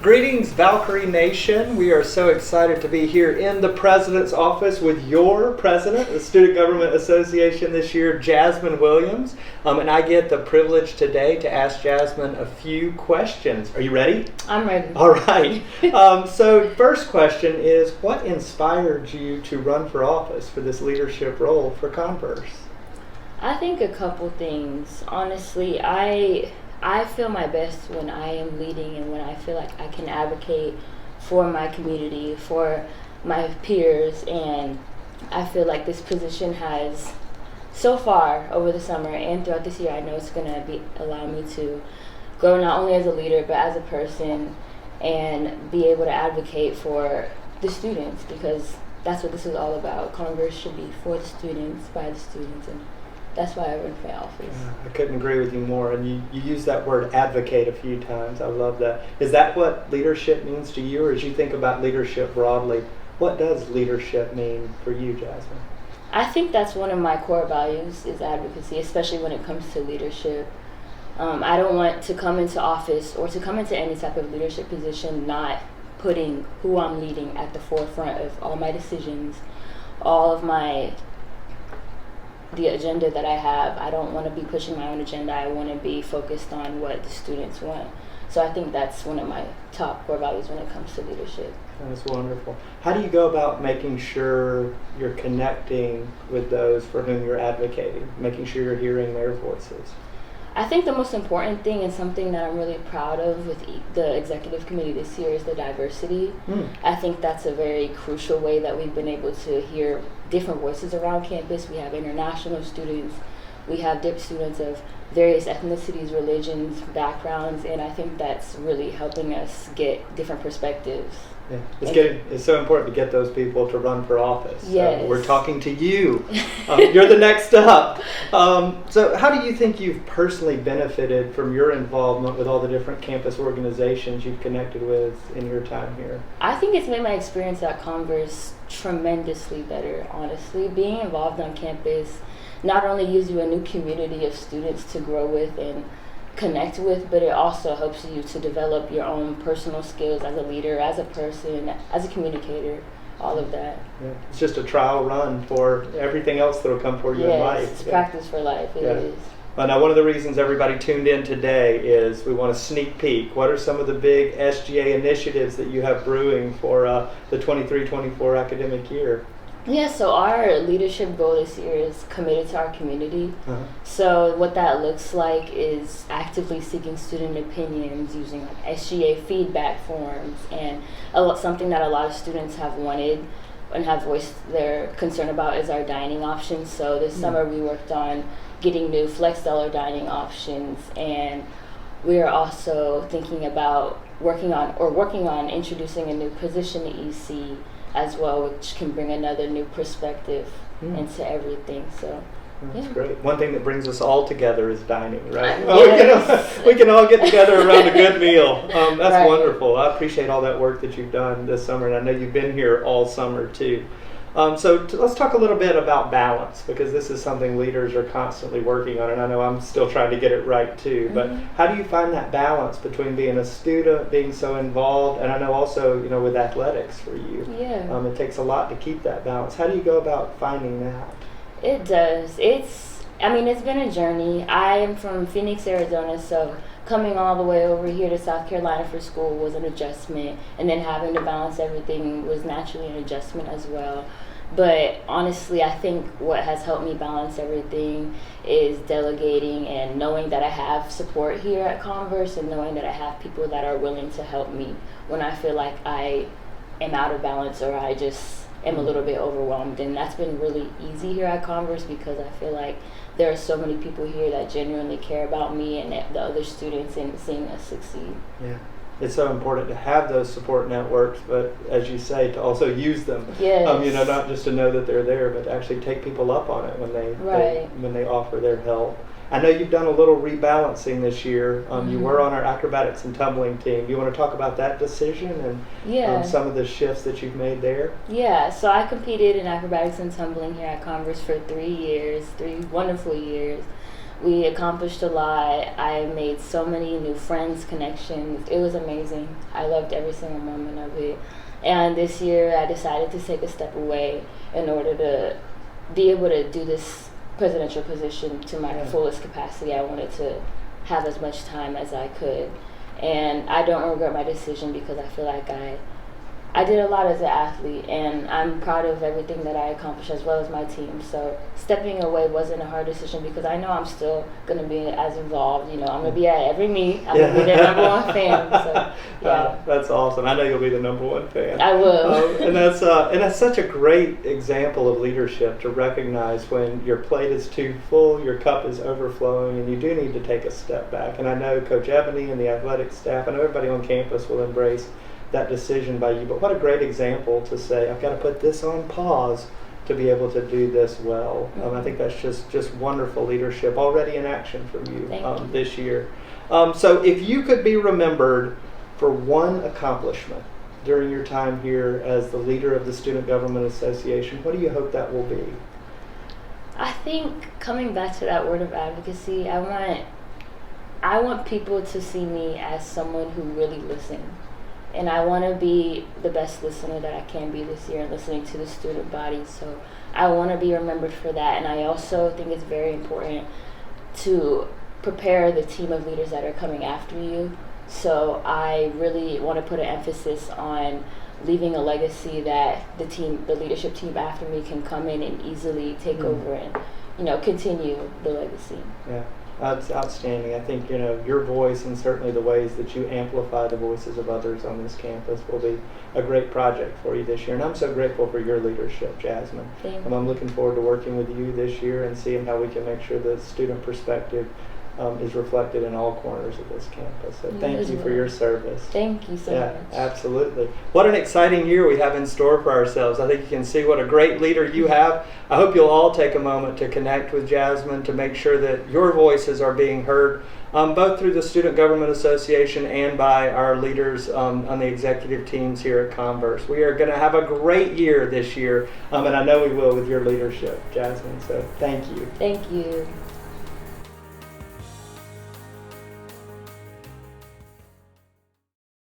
Greetings, Valkyrie Nation. We are so excited to be here in the President's office with your president of the Student Government Association this year, Jasmyn Williams. And I get the privilege today to ask Jasmyn a few questions. Are you ready? I'm ready. All right. So first question is, what inspired you to run for office for this leadership role for Converse? I think a couple things. Honestly, I feel my best when I am leading and when I feel like I can advocate for my community, for my peers, and I feel like this position has, so far over the summer and throughout this year, I know it's going to allow me to grow not only as a leader but as a person and be able to advocate for the students, because that's what this is all about. Converse should be for the students, by the students, and that's why I run for office. I couldn't agree with you more. And you use that word advocate a few times. I love that. Is that what leadership means to you? Or as you think about leadership broadly, what does leadership mean for you, Jasmyn? I think that's one of my core values is advocacy, especially when it comes to leadership. I don't want to come into office or to come into any type of leadership position not putting who I'm leading at the forefront of all my decisions, all of the agenda that I have. I don't want to be pushing my own agenda. I want to be focused on what the students want. So I think that's one of my top core values when it comes to leadership. That's wonderful. How do you go about making sure you're connecting with those for whom you're advocating, making sure you're hearing their voices? I think the most important thing and something that I'm really proud of with the executive committee this year is the diversity. I think that's a very crucial way that we've been able to hear different voices around campus. We have international students, we have students of various ethnicities, religions, backgrounds, and I think that's really helping us get different perspectives. Yeah. It's so important to get those people to run for office. Yes. We're talking to you. You're the next up. So how do you think you've personally benefited from your involvement with all the different campus organizations you've connected with in your time here? I think it's made my experience at Converse tremendously better, honestly. Being involved on campus not only gives you a new community of students to grow with and connect with, but it also helps you to develop your own personal skills as a leader, as a person, as a communicator, all of that. Yeah. It's just a trial run for everything else that will come for you in life. It's practice for life. It is. Now, one of the reasons everybody tuned in today is we want a sneak peek. What are some of the big SGA initiatives that you have brewing for the 23-24 academic year? Yeah, so our leadership goal this year is committed to our community. So what that looks like is actively seeking student opinions using like SGA feedback forms, and something that a lot of students have wanted and have voiced their concern about is our dining options. So this summer we worked on getting new flex dollar dining options, and we are also thinking about working on introducing a new position to EC as well, which can bring another new perspective into everything. So that's great. One thing that brings us all together is dining, right? Yes. We can all get together around a good meal. That's right. Wonderful. I appreciate all that work that you've done this summer, and I know you've been here all summer too. Let's talk a little bit about balance, because this is something leaders are constantly working on, and I know I'm still trying to get it right too. But how do you find that balance between being a student, being so involved, and I know also, with athletics for you? Yeah. It takes a lot to keep that balance. How do you go about finding that? It does. It's been a journey. I am from Phoenix, Arizona, so coming all the way over here to South Carolina for school was an adjustment, and then having to balance everything was naturally an adjustment as well. But honestly, I think what has helped me balance everything is delegating and knowing that I have support here at Converse, and knowing that I have people that are willing to help me when I feel like I am out of balance or I just am a little bit overwhelmed. And that's been really easy here at Converse, because I feel like there are so many people here that genuinely care about me and the other students and seeing us succeed. Yeah. It's so important to have those support networks, but as you say, to also use them. Yes. Not just to know that they're there, but to actually take people up on it when they offer their help. I know you've done a little rebalancing this year. You were on our acrobatics and tumbling team. Do you want to talk about that decision and some of the shifts that you've made there? Yeah, so I competed in acrobatics and tumbling here at Converse for 3 years, 3 wonderful years. We accomplished a lot. I made so many new friends, connections. It was amazing. I loved every single moment of it. And this year I decided to take a step away in order to be able to do this presidential position to my fullest capacity. I wanted to have as much time as I could. And I don't regret my decision because I feel like I did a lot as an athlete, and I'm proud of everything that I accomplished as well as my team. So stepping away wasn't a hard decision because I know I'm still going to be as involved. I'm going to be at every meet. I'm going to be their number one fan. So, yeah. That's awesome. I know you'll be the number one fan. I will. And that's such a great example of leadership, to recognize when your plate is too full, your cup is overflowing, and you do need to take a step back. And I know Coach Ebony and the athletic staff, I know everybody on campus will embrace that decision by you, but what a great example to say, I've got to put this on pause to be able to do this well. I think that's just wonderful leadership already in action from you this year. So if you could be remembered for one accomplishment during your time here as the leader of the Student Government Association, what do you hope that will be? I think, coming back to that word of advocacy, I want people to see me as someone who really listens. And I want to be the best listener that I can be this year, listening to the student body. So I want to be remembered for that. And I also think it's very important to prepare the team of leaders that are coming after you. So I really want to put an emphasis on leaving a legacy that the leadership team after me can come in and easily take over and, continue the legacy. Yeah. That's outstanding. I think, your voice and certainly the ways that you amplify the voices of others on this campus will be a great project for you this year. And I'm so grateful for your leadership, Jasmyn. I'm looking forward to working with you this year and seeing how we can make sure the student perspective is reflected in all corners of this campus. So thank you for your service. Thank you so much. Absolutely. What an exciting year we have in store for ourselves. I think you can see what a great leader you have. I hope you'll all take a moment to connect with Jasmyn to make sure that your voices are being heard, both through the Student Government Association and by our leaders on the executive teams here at Converse. We are going to have a great year this year, and I know we will with your leadership, Jasmyn. So thank you. Thank you.